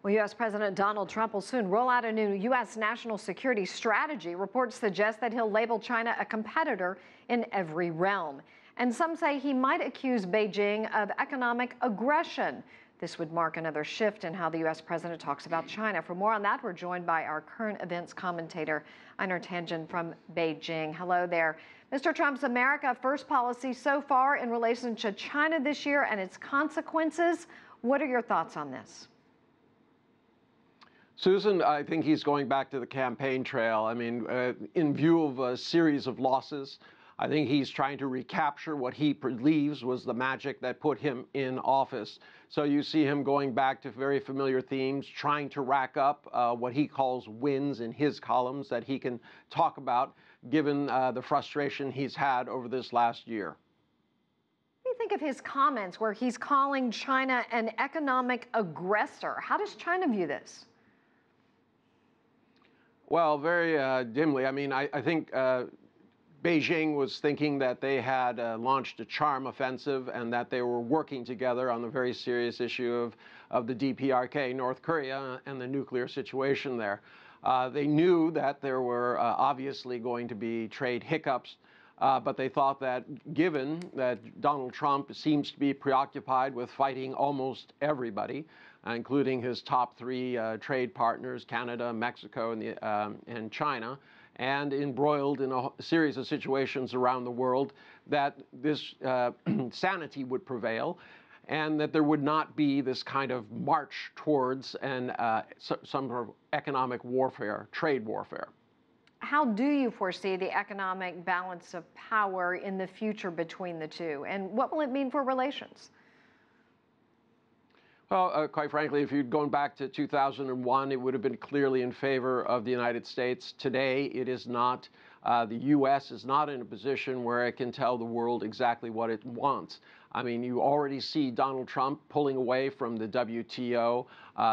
Well, U.S. President Donald Trump will soon roll out a new U.S. national security strategy. Reports suggest that he'll label China a competitor in every realm. And some say he might accuse Beijing of economic aggression. This would mark another shift in how the U.S. president talks about China. For more on that, we're joined by our current events commentator, Einar Tangen from Beijing. Hello there. Mr. Trump's America First policy so far in relation to China this year and its consequences. What are your thoughts on this? Susan, I think he's going back to the campaign trail. I mean, in view of a series of losses, I think he's trying to recapture what he believes was the magic that put him in office. So you see him going back to very familiar themes, trying to rack up what he calls wins in his columns that he can talk about, given the frustration he's had over this last year. What do you think of his comments where he's calling China an economic aggressor? How does China view this? Well, very dimly. I mean, I think Beijing was thinking that they had launched a charm offensive and that they were working together on the very serious issue of the DPRK, North Korea, and the nuclear situation there. They knew that there were obviously going to be trade hiccups, but they thought that given that Donald Trump seems to be preoccupied with fighting almost everybody, including his top three trade partners, Canada, Mexico, and China, and embroiled in a series of situations around the world, that this sanity would prevail and that there would not be this kind of march towards some sort of economic warfare, trade warfare. How do you foresee the economic balance of power in the future between the two, and what will it mean for relations? Well, quite frankly, if you'd gone back to 2001, it would have been clearly in favor of the United States. Today, it is not. The U.S. is not in a position where it can tell the world exactly what it wants. I mean, you already see Donald Trump pulling away from the WTO,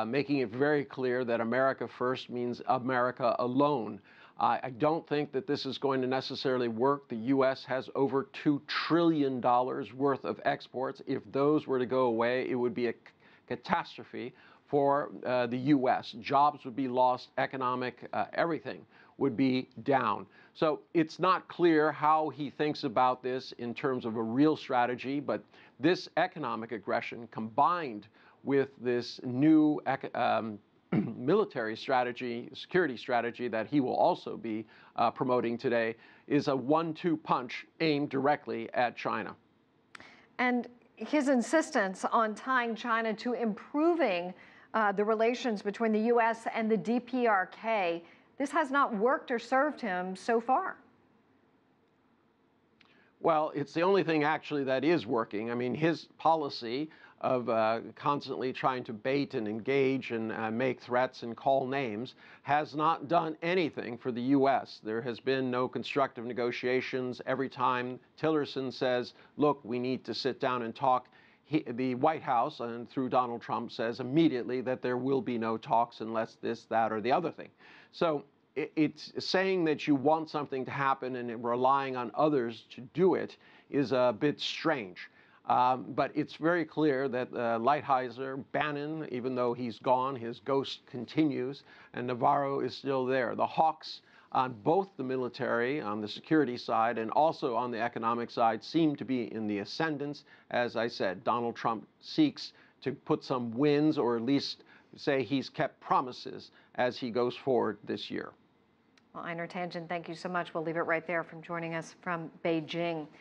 making it very clear that America first means America alone. I don't think that this is going to necessarily work. The U.S. has over $2 trillion worth of exports. If those were to go away, it would be a catastrophe for the U.S. Jobs would be lost, everything would be down. So it's not clear how he thinks about this in terms of a real strategy, but this economic aggression combined with this new military strategy, security strategy that he will also be promoting today is a 1-2 punch aimed directly at China. And his insistence on tying China to improving the relations between the U.S. and the DPRK, this has not worked or served him so far. Well, it's the only thing actually that is working. I mean, his policy of constantly trying to bait and engage and make threats and call names has not done anything for the U.S. There has been no constructive negotiations. Every time Tillerson says, look, we need to sit down and talk, the White House, and through Donald Trump, says immediately that there will be no talks unless this, that, or the other thing. So it's saying that you want something to happen and relying on others to do it is a bit strange. But it's very clear that Lighthizer, Bannon, even though he's gone, his ghost continues, and Navarro is still there. The hawks on both the military, on the security side, and also on the economic side seem to be in the ascendance. As I said, Donald Trump seeks to put some wins, or at least say he's kept promises as he goes forward this year. Well, Einar Tangen, thank you so much. We'll leave it right there from joining us from Beijing.